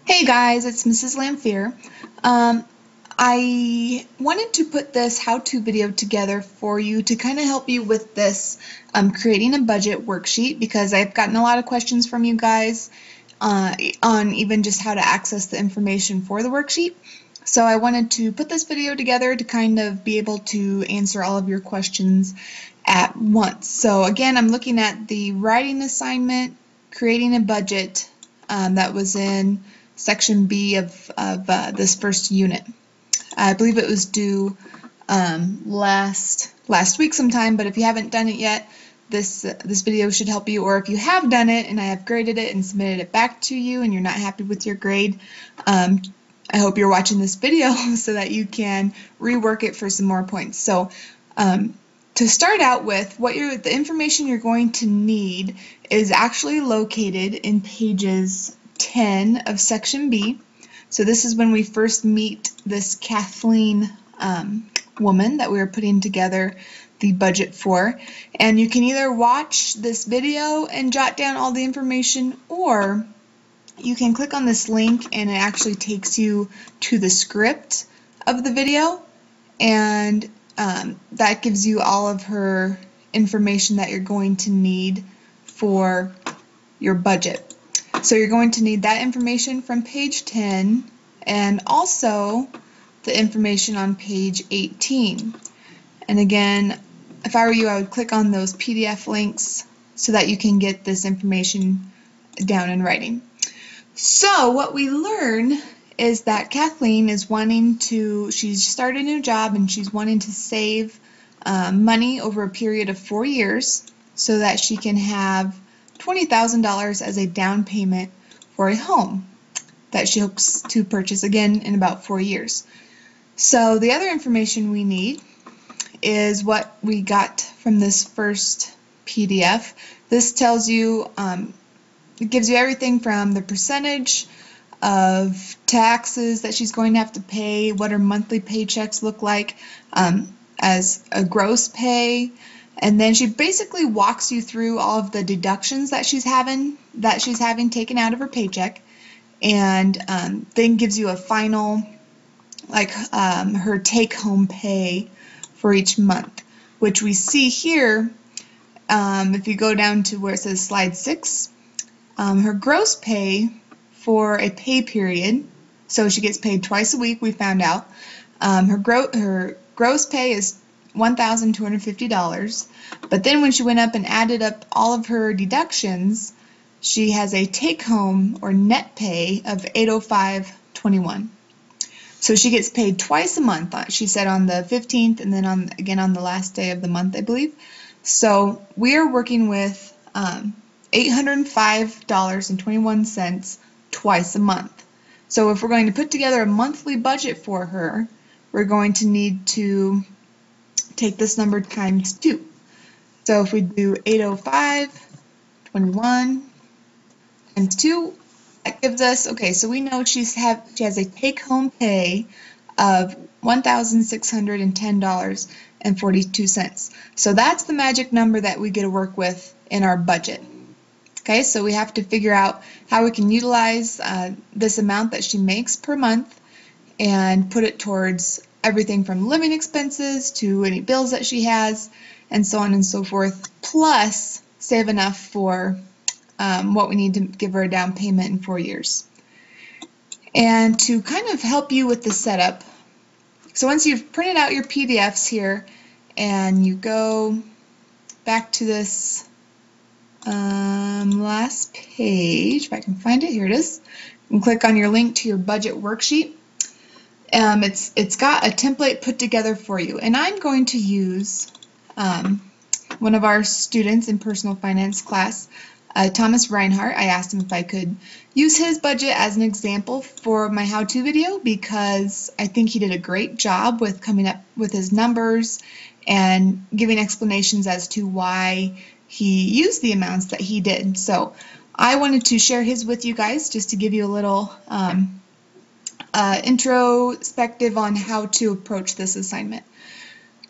Hey guys, it's Mrs. Lamphere. Um, I wanted to put this how-to video together for you to kind of help you with this creating a budget worksheet because I've gotten a lot of questions from you guys on even just how to access the information for the worksheet. So I wanted to put this video together to kind of be able to answer all of your questions at once. So again, I'm looking at the writing assignment, creating a budget that was in section B of this first unit. I believe it was due last week sometime, but if you haven't done it yet, this video should help you. Or if you have done it and I have graded it and submitted it back to you and you're not happy with your grade, I hope you're watching this video so that you can rework it for some more points. So to start out with, the information you're going to need is actually located in pages 10 of section B. So this is when we first meet this Kathleen woman that we were putting together the budget for. And you can either watch this video and jot down all the information, or you can click on this link and it actually takes you to the script of the video, and that gives you all of her information that you're going to need for your budget. So you're going to need that information from page 10 and also the information on page 18. And again, if I were you, I would click on those PDF links so that you can get this information down in writing. So what we learn is that Kathleen is she's started a new job and she's wanting to save money over a period of 4 years so that she can have $20,000 as a down payment for a home that she hopes to purchase again in about 4 years. So the other information we need is what we got from this first PDF. This tells you, it gives you everything from the percentage of taxes that she's going to have to pay, what her monthly paychecks look like as a gross pay. And then she basically walks you through all of the deductions that she's having taken out of her paycheck, and then gives you a final, her take-home pay for each month, which we see here. If you go down to where it says slide 6, her gross pay for a pay period, so she gets paid twice a week, we found out. Her gross pay is $1,250, but then when she went up and added up all of her deductions, she has a take-home or net pay of $805.21. So she gets paid twice a month. She said on the 15th and then again on the last day of the month, I believe. So we are working with $805.21 twice a month. So if we're going to put together a monthly budget for her, we're going to need to take this number times 2. So if we do 805.21 times 2, that gives us, okay, so we know she has a take-home pay of $1,610.42. So that's the magic number that we get to work with in our budget. Okay, so we have to figure out how we can utilize this amount that she makes per month and put it towards everything from living expenses to any bills that she has, and so on and so forth, plus save enough for what we need to give her a down payment in 4 years. And to kind of help you with the setup, so once you've printed out your PDFs here and you go back to this last page, if I can find it, here it is, and click on your link to your budget worksheet. It's got a template put together for you, and I'm going to use one of our students in personal finance class, Thomas Reinhardt. I asked him if I could use his budget as an example for my how-to video because I think he did a great job with coming up with his numbers and giving explanations as to why he used the amounts that he did. So I wanted to share his with you guys just to give you a little introspective on how to approach this assignment.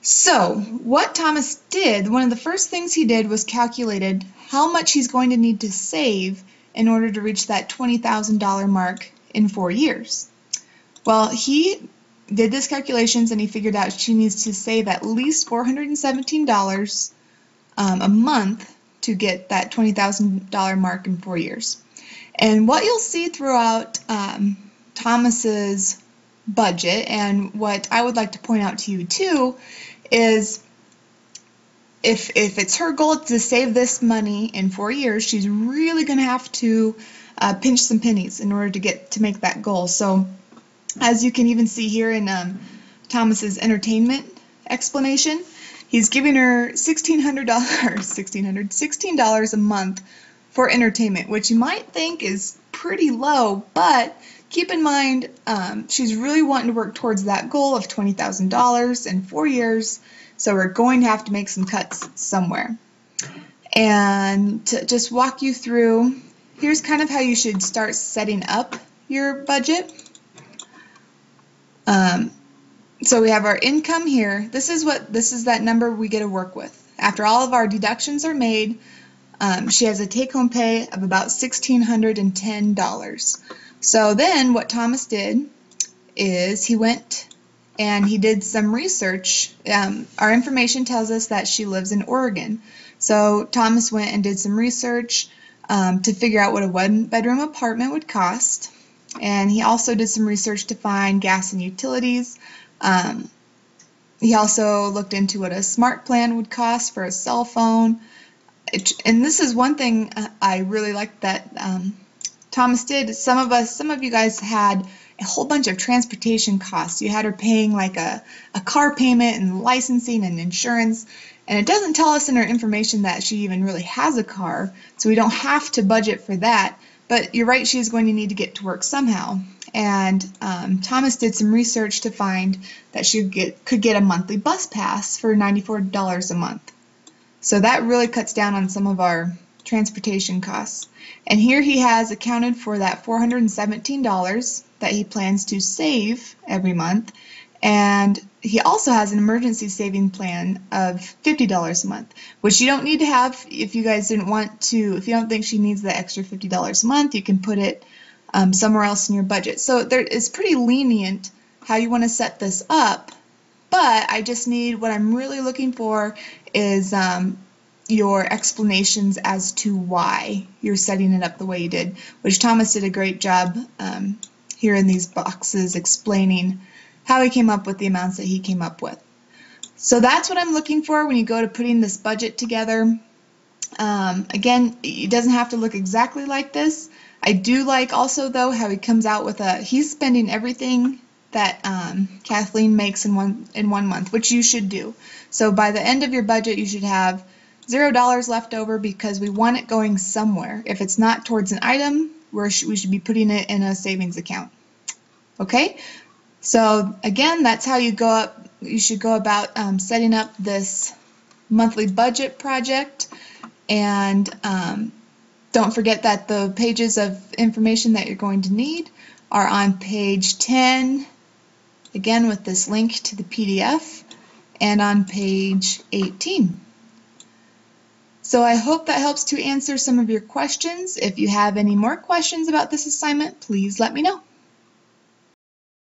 So what Thomas did, one of the first things he did was calculated how much he's going to need to save in order to reach that $20,000 mark in 4 years. Well, he did this calculations and he figured out she needs to save at least $417 a month to get that $20,000 mark in 4 years. And what you'll see throughout Thomas's budget, and what I would like to point out to you too, is if it's her goal to save this money in 4 years, she's really going to have to pinch some pennies in order to make that goal. So as you can even see here in Thomas's entertainment explanation, he's giving her $16 a month for entertainment, which you might think is pretty low, but keep in mind she's really wanting to work towards that goal of $20,000 in 4 years, so we're going to have to make some cuts somewhere. And to just walk you through, here's kind of how you should start setting up your budget. So we have our income here. This is that number we get to work with. After all of our deductions are made, she has a take-home pay of about $1,610. So then what Thomas did is he went and he did some research. Our information tells us that she lives in Oregon. So Thomas went and did some research to figure out what a one-bedroom apartment would cost. And he also did some research to find gas and utilities. He also looked into what a smart plan would cost for a cell phone. And this is one thing I really liked that Thomas did. Some of you guys had a whole bunch of transportation costs. You had her paying like a car payment and licensing and insurance. And it doesn't tell us in her information that she even really has a car, so we don't have to budget for that. But you're right, she's going to need to get to work somehow. And Thomas did some research to find that she could get a monthly bus pass for $94 a month. So that really cuts down on some of our transportation costs. And here he has accounted for that $417 that he plans to save every month. And he also has an emergency saving plan of $50 a month, which you don't need to have if you guys didn't want to. If you don't think she needs the extra $50 a month, you can put it somewhere else in your budget. So it's pretty lenient how you want to set this up, but I just need, what I'm really looking for is your explanations as to why you're setting it up the way you did, which Thomas did a great job here in these boxes explaining how he came up with the amounts that he came up with. So that's what I'm looking for when you go to putting this budget together. Again, it doesn't have to look exactly like this. I do like also though how he comes out with he's spending everything that Kathleen makes in one month, which you should do. So by the end of your budget, you should have $0 left over because we want it going somewhere. If it's not towards an item, we should be putting it in a savings account. Okay? So again, that's how you should go about setting up this monthly budget project. And don't forget that the pages of information that you're going to need are on page 10, again with this link to the PDF, and on page 18. So I hope that helps to answer some of your questions. If you have any more questions about this assignment, please let me know.